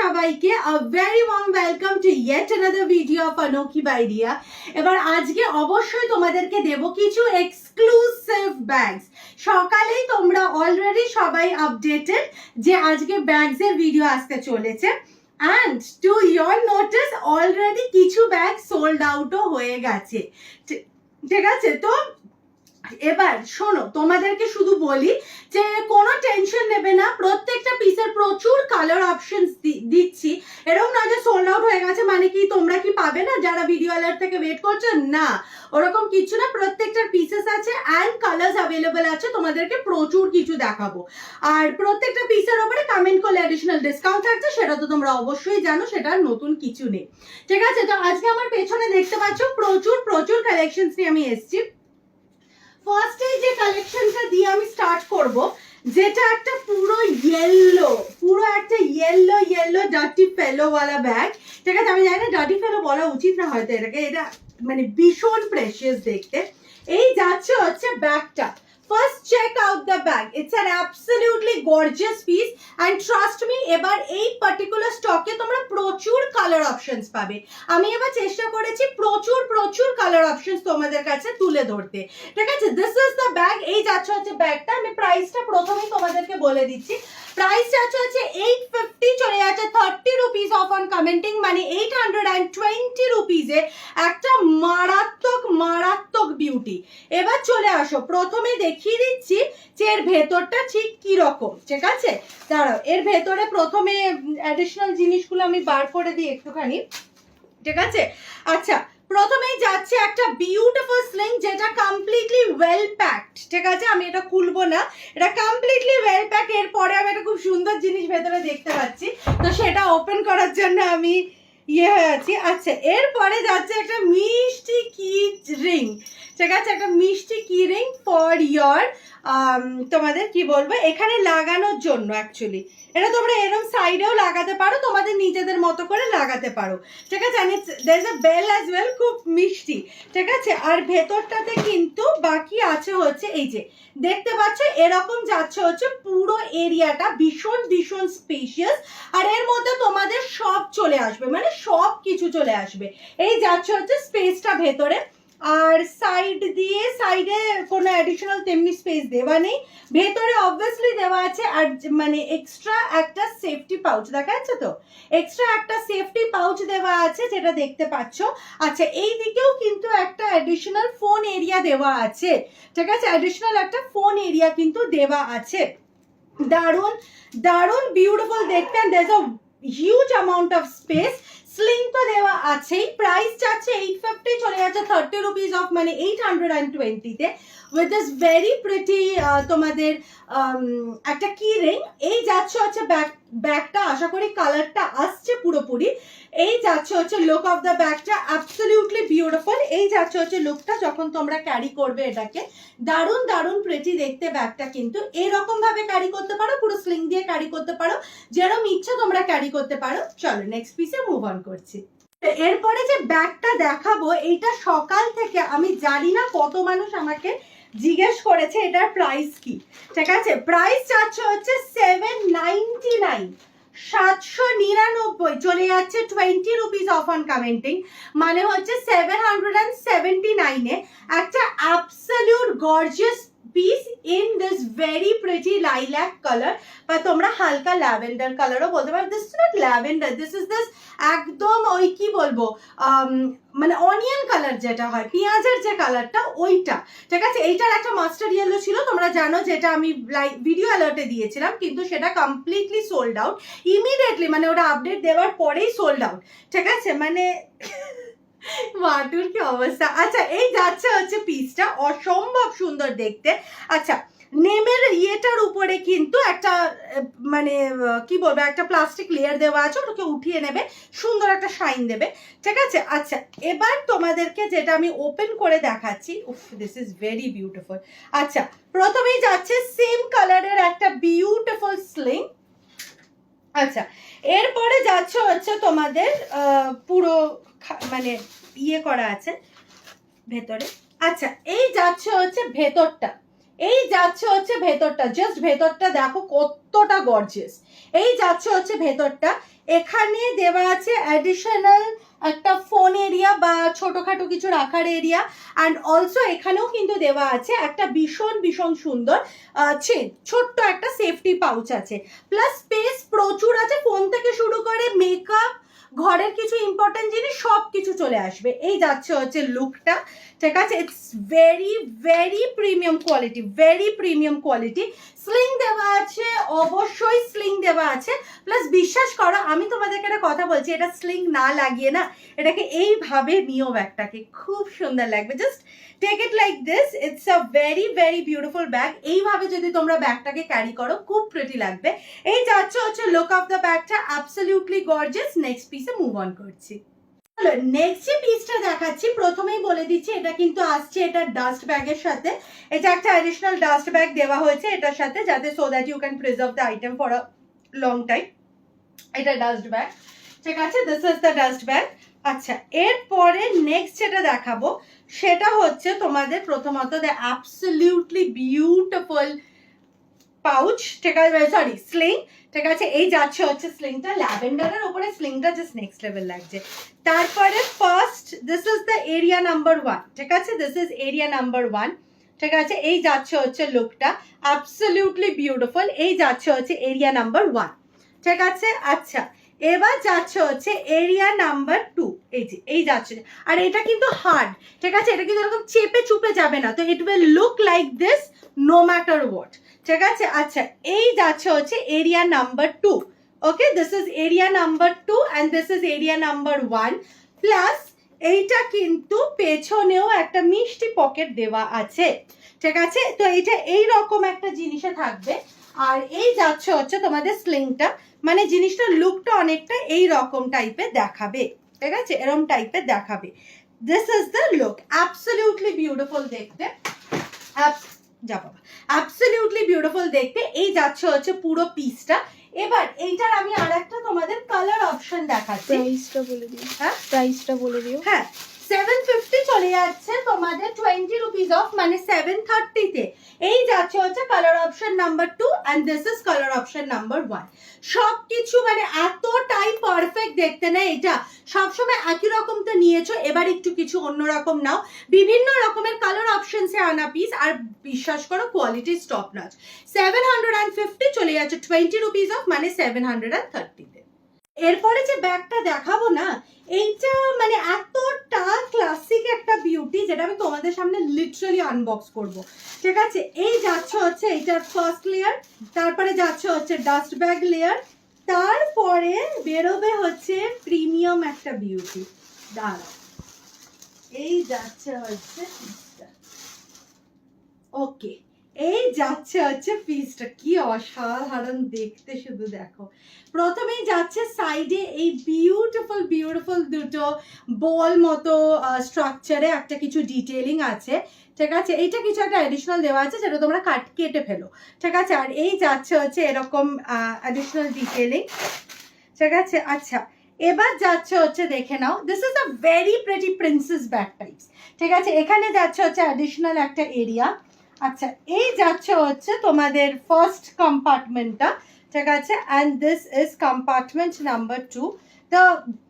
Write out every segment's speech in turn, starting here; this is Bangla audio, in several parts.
সবাইকে a very warm welcome to yet another video of Anokhi by Riya। এবার আজকে অবশ্যই তোমাদেরকে দেব কিছু এক্সক্লুসিভ ব্যাগস। সকালেই তোমরা অলরেডি সবাই আপডেটেড যে আজকে ব্যাগস এর ভিডিও আসতে চলেছে, and to your notice already কিছু ব্যাগ সোল্ড আউটও হয়ে গেছে। ঠিক আছে, তো এবার শোনো, তোমাদেরকে শুধু বলি যে কোনো টেনশন নেবে না, প্রত্যেকটা পিসের প্রচুর কালার অপশনস দিচ্ছি। এরকম না যে সোল্ড আউট হয়ে গেছে মানে কি তোমরা কি পাবে না যারা ভিডিও অ্যালার্ট থেকে ওয়েট করছো, না ওরকম কিছু না। প্রত্যেকটার পিসেস আছে অ্যান্ড কালার্স অ্যাভেলেবল আছে, তোমাদেরকে প্রচুর কিছু দেখাবো। আর প্রত্যেকটা পিসের ওপরে কমেন্ট করলে অ্যাডিশনাল ডিসকাউন্ট থাকছে, সেটা তো তোমরা অবশ্যই জানো, সেটা নতুন কিছু নেই। ঠিক আছে, তো আজকে আমার পেছনে দেখতে পাচ্ছ প্রচুর কালেকশনস নিয়ে আমি এসেছি। ফার্স্টে যে কালেকশনটা দিয়ে আমি স্টার্ট করব, যেটা একটা পুরো একটা ইয়েলো ডার্টি ফেলো ওয়ালা ব্যাগ। ঠিক আছে, আমি জানি না ডার্টি ফেলো বলা উচিত না হয়তো এটাকে, এটা মানে ভীষণ প্রেশিয়াস দেখতে। এই যাচ্ছে হচ্ছে ব্যাগটা। First check out the bag. It's an absolutely gorgeous piece and trust me, এবার এই পার্টিকুলার স্টকে তোমরা প্রচুর কালার অপশনস পাবে। আমি এবার চেষ্টা করেছি প্রচুর কালার অপশনস তোমাদের কাছে তুলে ধরতে। ঠিক আছে, দিস ইজ দ্য ব্যাগ। এই যাচ্ছে হচ্ছে ব্যাগটা। আমি প্রাইসটা প্রথমেই তোমাদেরকে বলে দিচ্ছি। প্রাইস যাচ্ছে হচ্ছে 850, চলে যাচ্ছে 30 রুপিস অফ অন কমেন্টিং, মানে 820 রুপিসে একটা মারাত্মক বিউটি। এবার চলে আসো, প্রথমে দেখিয়ে দিচ্ছি যে এর ভেতরটা ঠিক কি রকম। ঠিক আছে, দাঁড়াও, এর ভেতরে প্রথমে অ্যাডিশনাল জিনিসগুলো আমি বার করে দিই একটুখানি। ঠিক আছে, আচ্ছা, প্রথমেই যাচ্ছে একটা বিউটিফুল স্লিং, যেটা কমপ্লিটলি ওয়েল প্যাকড। ঠিক আছে, আমি এটা খুলবো না, এটা কমপ্লিটলি ওয়েল প্যাক। এরপরে আমি একটা খুব সুন্দর জিনিস ভেতরে দেখতে পাচ্ছি, তো সেটা ওপেন করার জন্য আমি হয়ে আছি। আচ্ছা, এরপরে যাচ্ছে একটা মিষ্টি কি রিং। ঠিক আছে, একটা মিষ্টি কি রিং ফর ইয়োর তোমাদের কি বলবো এখানে লাগানোর জন্য। অ্যাকচুয়ালি এটা তোমরা এরকম সাইডেও লাগাতে পারো, তোমাদের নিজেদের মতো করে লাগাতে পারো। ঠিক আছে, and there is a bell as well, খুব মিষ্টি। ঠিক আছে, আর ভেতরটাতে কিন্তু বাকি আছে হচ্ছে এই যে দেখতে পাচ্ছ, এরকম যাচ্ছে হচ্ছে পুরো এরিয়াটা ভীষণ স্পেশিয়াস। আর এর মধ্যে তোমাদের সব চলে আসবে, মানে সব কিছু চলে আসবে। এই যাচ্ছে হচ্ছে স্পেসটা ভেতরে। আর সাইডে কোনো অ্যাডিশনাল তেমনি স্পেস দেওয়া নেই। ভেতরে অবভিয়াসলি দেওয়া আছে আর মানে এক্সট্রা একটা সেফটি পাউচ, দেখা যাচ্ছে তো, এক্সট্রা একটা সেফটি পাউচ দেওয়া আছে, যেটা দেখতে পাচ্ছ। আচ্ছা, এই দিকেও কিন্তু একটা অ্যাডিশনাল ফোন এরিয়া দেওয়া আছে। ঠিক আছে, অ্যাডিশনাল একটা ফোন এরিয়া কিন্তু দেওয়া আছে। দারুণ বিউটিফুল দেখতে, and there's a huge amount of space। Sling তো দেওয়া আছেই। প্রাইস যাচ্ছে 850, চলে যাচ্ছে 30 রুপিস অফ, মানে 820 তে, উইথ দিস ভেরি প্রিটি তোমাদের একটা কি রিং। এই যাচ্ছে হচ্ছে ব্যাগটা, আশা করি কালারটা আসছে পুরোপুরি। এই যাচ্ছে হচ্ছে লুক অফ দ্য ব্যাগটা, অ্যাবসলিউটলি বিউটিফুল। এই যাচ্ছে হচ্ছে লুকটা যখন তোমরা ক্যারি করবে এটাকে, দারুণ প্রিটি দেখতে ব্যাগটা। কিন্তু এরকম ভাবে ক্যারি করতে পারো, পুরো স্লিং দিয়ে ক্যারি করতে পারো, যেরকম ইচ্ছা তোমরা ক্যারি করতে পারো। চলো নেক্সট পিসে মুভ অন করছি। এরপরে যে ব্যাগটা দেখাবো, এটা সকাল থেকে আমি জানি না কত মানুষ আমাকে জিজ্ঞেস করেছে এটার প্রাইস কি। ঠিক আছে, প্রাইস চাচ্ছে হচ্ছে 799, 799, চলে যাচ্ছে 20 রুপিস অফ অন কমেন্টিং, মানে হচ্ছে 779-এ একটা absolute gorgeous piece in this very pretty lilac colour, বা তোমরা হালকা ল্যাভেন্ডার কালারও বলতে পারো। This is not lavender, this is this একদম ওই কি বলবো মানে অনিয়ন কালার যেটা হয়, পেঁয়াজের যে কালারটা, ওইটা। ঠিক আছে, এইটার একটা মাস্টার ইয়েলো ছিল, তোমরা জানো, যেটা আমি ভিডিও অ্যালার্টে দিয়েছিলাম, কিন্তু সেটা কমপ্লিটলি সোল্ড আউট ইমিডিয়েটলি, মানে ওটা আপডেট দেওয়ার পরেই সোল্ড আউট। ঠিক আছে, মানে মাটুর কি অবস্থা। আচ্ছা, এই যাচ্ছে হচ্ছে পিসটা, অসম্ভব সুন্দর দেখতে। আচ্ছা, নেমের ইয়েটার উপরে কিন্তু একটা মানে কি বলবো একটা প্লাস্টিক লেয়ার দেওয়া আছে, ওটাকে উঠিয়ে নেবে, সুন্দর একটা শাইন দেবে। ঠিক আছে, আচ্ছা, এবার তোমাদেরকে যেটা আমি ওপেন করে দেখাচ্ছি, উফ, দিস ইজ ভেরি বিউটিফুল। আচ্ছা, প্রথমেই যাচ্ছে সেম কালারের একটা বিউটিফুল স্লিং। আচ্ছা, এরপরে যাচ্ছে হচ্ছে তোমাদের পুরো মানে ইয়ে করা আছে ভেতরে। আচ্ছা, এই যাচ্ছে হচ্ছে ভেতরটা, জাস্ট ভেতরটা দেখো কতটা গর্জিয়াস। এই যাচ্ছে হচ্ছে ভেতরটা, এখানে দেওয়া আছে অ্যাডিশনাল একটা ফোন এরিয়া বা ছোটখাটো কিছু রাখার এরিয়া, অ্যান্ড অলসো এখানেও কিন্তু দেওয়া আছে একটা ভীষণ ভীষণ সুন্দর ছোট্ট একটা সেফটি পাউচ আছে, প্লাস স্পেস প্রচুর আছে, ফোন থেকে শুরু করে মেকআপ, ঘরের কিছু ইম্পর্টেন্ট জিনিস সব কিছু চলে আসবে। এই যাচ্ছে হচ্ছে লুকটা, ঠিক আছে। It's very very premium quality, very premium quality. Sling দেওয়া আছে, অবশ্যই স্লিং দেওয়া আছে, প্লাস বিশ্বাস করো আমি তোমাদেরকে একটা কথা বলছি, এটা স্লিং না লাগিয়ে না, এটাকে এইভাবে নিও, ব্যাগটাকে খুব সুন্দর লাগবে। Just take it like this, it's a very very beautiful bag. এইভাবে যদি তোমরা ব্যাগটাকে ক্যারি করো খুব প্রিটি লাগবে। এই যাচ্ছে হচ্ছে লুক অফ দ্য ব্যাগটা, অ্যাবসলিউটলি গর্জিয়াস। নেক্সট পিসে মুভ অন করছি। নেক্সট যে পিসটা দেখাচ্ছি, প্রথমেই বলে দিচ্ছি এটা কিন্তু আসছে এটা ডাস্ট ব্যাগের সাথে। এটা একটা অ্যাডিশনাল ডাস্ট ব্যাগ দেওয়া হয়েছে এটার সাথে, যাতে so that you can preserve the item for a long time. এটা ডাস্ট ব্যাগ, ঠিক আছে, this is the dust bag. আচ্ছা, এরপরে নেক্সট যেটা দেখাবো সেটা হচ্ছে তোমাদের প্রথমত দ্য অ্যাবসলিউটলি বিউটিফুল পাউচ, ঠিক আছে, সরি স্লিং, ঠিক আছে। এই যাচ্ছে হচ্ছে স্লিংটা, ল্যাভেন্ডারের উপরে স্লিংটা জাস্ট নেক্সট লেভেল লাগছে। তারপরে first this is the area number 1, ঠিক আছে, দিস ইজ এরিয়া নাম্বার 1, ঠিক আছে। এই যাচ্ছে হচ্ছে লুকটা, অ্যাবসলিউটলি বিউটিফুল। এই যাচ্ছে হচ্ছে এরিয়া নাম্বার 1, ঠিক আছে। আচ্ছা, এবার যাচ্ছে হচ্ছে এরিয়া নাম্বার 2, এই যে এই যাচ্ছে, আর এটা কিন্তু হার্ড, ঠিক আছে, এটা কিন্তু এরকম চেপে চুপে যাবে না, তো it will look like this no matter what, ঠিক আছে। আচ্ছা, এই যাচ্ছে হচ্ছে area number 2, okay, this is area number 2 and this is area number 1, plus এইটা কিন্তু পেছনেও একটা মিষ্টি পকেট দেওয়া আছে, ঠিক আছে। তো এইটা এইরকম একটা জিনিসে থাকবে, আর এই যাচ্ছে হচ্ছে তোমাদের স্লিংটা, মানে জিনিসটার লুকটা অনেকটা এই রকম টাইপের দেখাবে, ঠিক আছে, এরকম টাইপের দেখাবে। This is the look, absolutely beautiful দেখতে, অ্যাবসলিউটলি বিউটিফুল দেখতে। এই যাচ্ছে হচ্ছে পুরো পিসটা। এবার এইটার আমি আর একটা তোমাদের কালার অপশন দেখাচ্ছি। প্রাইসটা বলে দিও। হ্যাঁ, প্রাইসটা বলে দিও। হ্যাঁ, 750 চলে যাচ্ছে তোমাদের 20 রুপিস অফ, মানে 730 তে। এই যাচ্ছে হচ্ছে colour option number 2 and this is colour option number 1। সবকিছু মানে এতটাই পারফেক্ট দেখতে না, এটা সবসময় একই রকম তো নিয়েছো, এবার একটু কিছু অন্যরকম নাও, বিভিন্ন রকমের কালার অপশনসে আনা পিস, আর বিশ্বাস করো কোয়ালিটি টপ নচ। 750 চলে যাচ্ছে 20 রুপিস অফ, মানে 730 তে। এরপরে যে ব্যাগটা দেখাবো না, এইটা মানে এতটা ক্লাসিক একটা বিউটি, যেটা আমি তোমাদের সামনে লিটারালি আনবক্স করব, ঠিক আছে। এই যাচ্ছে হচ্ছে এইটার ফার্স্ট লেয়ার, তারপরে যাচ্ছে হচ্ছে ডাস্ট ব্যাগ লেয়ার, তারপরে বেরোবে হচ্ছে প্রিমিয়াম একটা বিউটি। দাঁড়াও, এই যাচ্ছে হচ্ছে পিসটা, ওকে, এই যাচ্ছে হচ্ছে পিসটা, কি অসাধারণ দেখতে, শুধু দেখো। প্রথমেই যাচ্ছে সাইডে এই বিউটিফুল বিউটিফুল দুটো বল মতো স্ট্রাকচারে একটা কিছু ডিটেলিং আছে, ঠিক আছে। এইটা কিছু একটা অ্যাডিশনাল দেওয়া আছে যেটা তোমরা কেটে ফেলো, ঠিক আছে। আর এই যাচ্ছে হচ্ছে এরকম অ্যাডিশনাল ডিটেলিং, ঠিক আছে। আচ্ছা, এবার যাচ্ছে হচ্ছে দেখে নাও, this is a very pretty princess bag types, ঠিক আছে। এখানে যাচ্ছে হচ্ছে অ্যাডিশনাল একটা এরিয়া। আচ্ছা, এই যাচ্ছে হচ্ছে তোমাদের ফার্স্ট কম্পার্টমেন্টটা, ঠিক আছে, and this is compartment number 2। The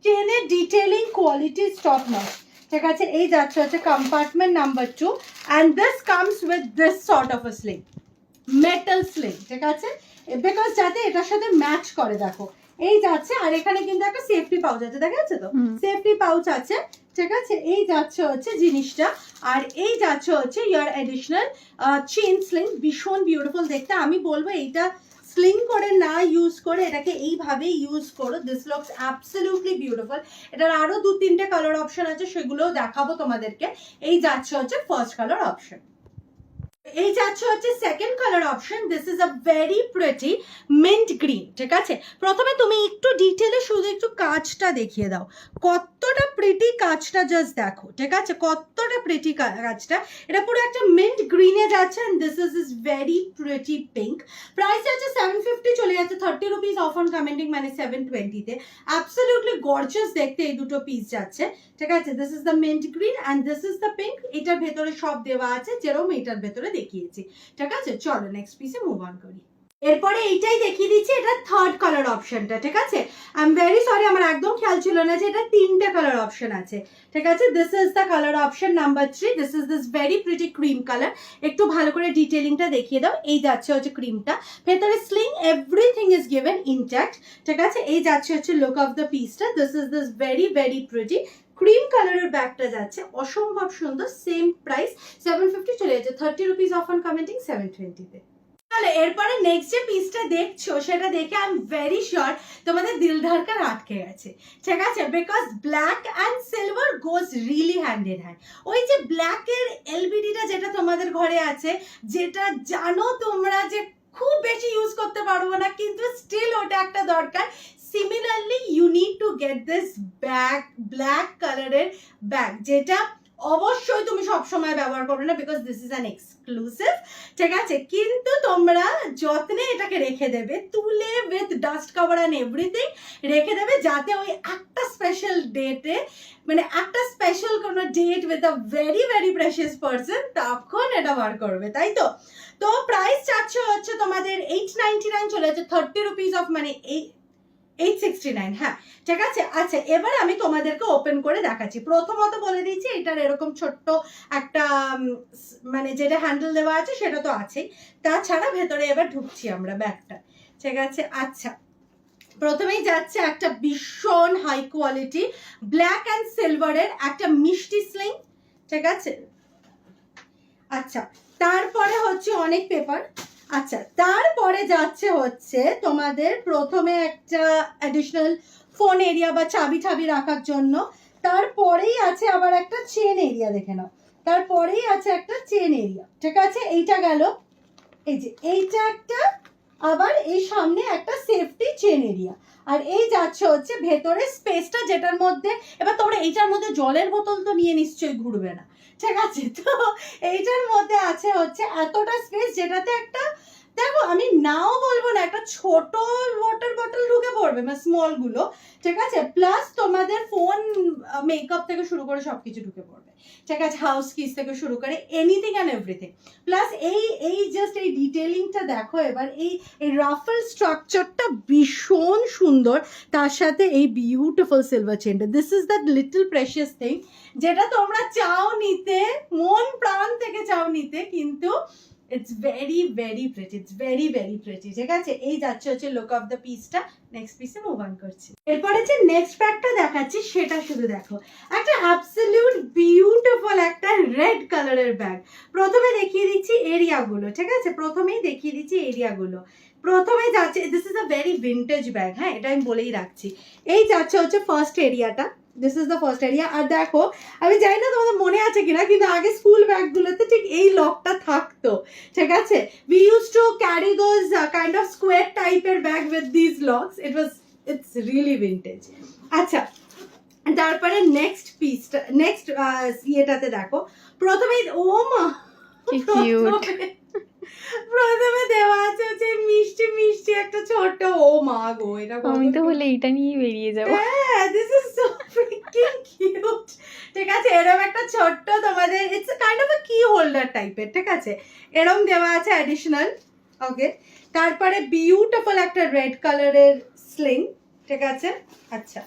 চেনের ডিটেলিং কোয়ালিটি টপ নচ, ঠিক আছে। এই যাচ্ছে হচ্ছে compartment number 2 and this comes with this sort of a sling, metal sling, ঠিক আছে, বিকজ যাতে এটার সাথে ম্যাচ করে। দেখো এই যাচ্ছে, আর এখানে কিন্তু একটা সেফটি পাউচ আছে, দেখা যাচ্ছে তো, সেফটি পাউচ আছে, ঠিক আছে। এই যাচ্ছে হচ্ছে জিনিসটা, আর এই যাচ্ছে হচ্ছে ইয়ার এডিশনাল চেইন স্লিং, ভীষণ বিউটিফুল দেখতে। আমি বলবো এইটা স্লিং করে না ইউজ করে এটাকে এইভাবে ইউজ করো, দিস লুকস অ্যাবসলিউটলি বিউটিফুল। এটার আরো 2-3টে কালার অপশন আছে, সেগুলোও দেখাবো তোমাদেরকে। এই যাচ্ছে হচ্ছে ফার্স্ট কালার অপশন। এই যাচ্ছে হচ্ছে second colour option, this is a very pretty mint green, ঠিক আছে। প্রথমে তুমি একটু ডিটেলে শুধু একটু কাজটা দেখিয়ে দাও, কতটা প্রিটি কাজটা, জাস্ট দেখো, ঠিক আছে, কতটা প্রিটি কাজটা। এটা পুরো একটা মিন্ট গ্রিনে যাচ্ছে and this is very pretty pink. Price আছে 750, চলে যাচ্ছে 30 রুপিস অফ অন কমেন্টিং, মানে 720 তে। অ্যাবসলিউটলি গর্জিয়াস দেখতে এই দুটো পিস যাচ্ছে, ঠিক আছে। This is the mint green and this is the pink. এটার ভেতরে সব দেওয়া আছে যেরকম এটার ভেতরে দেখিয়েছি, ঠিক আছে। চলো নেক্সট পিসে মুভ অন করি। এরপরে এইটাই দেখিয়ে দিচ্ছি, এটা থার্ড কালার অপশনটা, ঠিক আছে। আই এম ভেরি সরি, আমার একদম খেয়াল ছিল না যে এটা তিনটে কালার অপশন আছে, ঠিক আছে। This is the colour option number 3। This is this very pretty cream colour. একটু ভালো করে ডিটেলিংটা দেখিয়ে দাও। এই যাচ্ছে হচ্ছে ক্রিমটা, ভেতরে sling, everything is given intact, ঠিক আছে। এই যাচ্ছে হচ্ছে লুক অফ দ্য পিসটা। This is this very very pretty cream কালারের ব্যাগটা যাচ্ছে, অসম্ভব সুন্দর। সেম প্রাইস 750 চলে যাচ্ছে, 30 রুপিস অফ অন কমেন্টিং 720 তে। তাহলে এরপরে নেক্সট যে পিসটা দেখছো সেটা দেখে আই এম ভেরি শিওর তোমাদের দিল ধড়কন আটকে গেছে, ঠিক আছে। Because black and silver goes really hand in hand. ওই যে ব্ল্যাকের এলবিডিটা যেটা তোমাদের ঘরে আছে, যেটা জানো তোমরা যে খুব বেশি ইউজ করতে পারবো না, কিন্তু স্টিল ওটা একটা দরকার। Similarly you need to get this bag, black কালারের ব্যাগ, যেটা অবশ্যই তুমি সবসময় ব্যবহার করবে না, because this is an exclusive, ঠিক আছে। কিন্তু তোমরা যত্নে এটাকে রেখে দেবে, তুলে with dust cover and everything রেখে দেবে, যাতে ওই একটা স্পেশাল ডেটে, মানে একটা স্পেশাল কোনো date with a very very precious person, তখন এটা বার করবে, তাই তো। তো প্রাইস চাচ্ছে হচ্ছে তোমাদের 899 চলে যাচ্ছে, 30 রুপিস অফ, মানে 869, হ্যাঁ, ঠিক আছে। আচ্ছা, এবার আমি তোমাদেরকে ওপেন করে দেখাচ্ছি। প্রথমত বলে দিচ্ছি, এটার এরকম ছোট্ট একটা মানে যেটা হ্যান্ডেল দেওয়া আছে সেটা তো আছেই, তাছাড়া ভেতরে এবার ঢুকছি আমরা ব্যাগটা, ঠিক আছে। আচ্ছা, প্রথমেই যাচ্ছে একটা ভীষণ হাই কোয়ালিটি ব্ল্যাক অ্যান্ড সিলভারের একটা মিষ্টি স্লিং, ঠিক আছে। আচ্ছা, তারপরে হচ্ছে অনেক পেপার। আচ্ছা, তারপরে যাচ্ছে হচ্ছে তোমাদের প্রথমে একটা অ্যাডিশনাল ফোন এরিয়া বা চাবি ঠাবি রাখার জন্য, তারপরেই আছে আবার একটা চেন এরিয়া, দেখে নাও, তারপরেই আছে একটা চেন এরিয়া, ঠিক আছে। এইটা গেল, এই যে এইটা একটা, আবার এই সামনে একটা সেফটি চেন এরিয়া, আর এই যাচ্ছে হচ্ছে ভেতরে স্পেসটা, যেটার মধ্যে এবার তোমরা এইটার মধ্যে জলের বোতল তো নিয়ে নিশ্চয়ই ঘুরবে না, ঠিক আছে। তো এইটার মধ্যে আছে হচ্ছে এতটা স্পেস, যেটাতে একটা, দেখো আমি নাও বলবো না, একটা ছোট ওয়াটার বটল ঢুকে পড়বে, মানে স্মল গুলো, ঠিক আছে। প্লাস তোমাদের ফোন, মেকআপ থেকে শুরু করে সবকিছু ঢুকে পড়বে, ঠিক আছে। হাউস কিস থেকে শুরু করে এনিথিং অ্যান্ড এভরিথিং। প্লাস এই জাস্ট এই ডিটেলিংটা দেখো এবার, এই রাফল স্ট্রাকচারটা ভীষণ সুন্দর, তার সাথে এই বিউটিফুল সিলভার চেনটা। This is that little precious thing, যেটা তোমরা চাও নিতে, মন প্রাণ থেকে চাও নিতে, কিন্তু it's very very pretty, it's very very pretty, ঠিক আছে। এই যাচ্ছে হচ্ছে লুক অফ দ্য পিসটা। নেক্সট পিসে মুভ অন করছি। এরপরে যে নেক্সট ব্যাগটা দেখাচ্ছি সেটা শুধু দেখো, একটা অ্যাবসলিউট বিউটিফুল একটা রেড কালারের ব্যাগ। প্রথমে দেখিয়ে দিচ্ছি এরিয়াগুলো, ঠিক আছে, প্রথমেই দেখিয়ে দিচ্ছি এরিয়াগুলো। প্রথমে যাচ্ছে, this is a very vintage bag, হ্যাঁ, এটা আমি বলেই রাখছি। এই যাচ্ছে হচ্ছে ফার্স্ট এরিয়াটা, this is the first area. আর দেখো, আমি জানি না তোমাদের মনে আছে কিনা, কিন্তু আগে স্কুল ব্যাগগুলোতে ঠিক এই লকটা থাকতো, ঠিক আছে। We use to carry those kind of square টাইপের bag with this locks. It's really vintage. আচ্ছা, তারপরে নেক্সট পিসটা, নেক্সট ইয়েটাতে দেখো, প্রথমেই ও মা, প্রথমে দেওয়া আছে হচ্ছে মিষ্টি মিষ্টি একটা ছোট্ট, ও মা গো, এটা আমি তো বলে এইটা নিয়ে বেরিয়ে যাবো। হ্যাঁ, this is so freaking cute, ঠিক আছে। এরকম একটা ছোট্ট তোমাদের, ইটস কাইন্ড অফ আ কি হোল্ডার টাইপের, ঠিক আছে, এরকম দেওয়া আছে অ্যাডিশনাল, ওকে। তারপরে বিউটিফুল একটা রেড কালারের স্লিং, ঠিক আছে। আচ্ছা,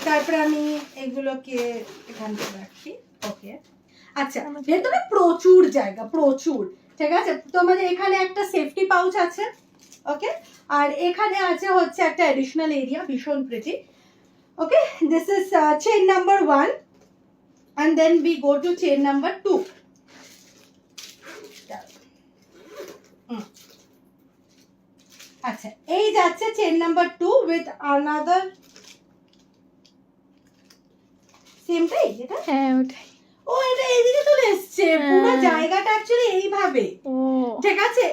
তারপরে আমি এগুলোকে এখান থেকে রাখি, ওকে। আচ্ছা, ভেতরে প্রচুর জায়গা, প্রচুর, ঠিক আছে। তোমাদের এখানে একটা সেফটি পাউচ আছে, ওকে, আর এখানে আছে হচ্ছে একটা অ্যাডিশনাল এরিয়া, ভীষণ pretty, okay. This is chain number 1 and then we go to chain number 2. আচ্ছা, এই যাচ্ছে চেইন নাম্বার 2 with another, সেমটাই এটা, হ্যাঁ ওটাই। ও এটা এইদিকে চলে এসছে, পুরো জায়গাটা অ্যাকচুয়ালি এইভাবে, ঠিক আছে,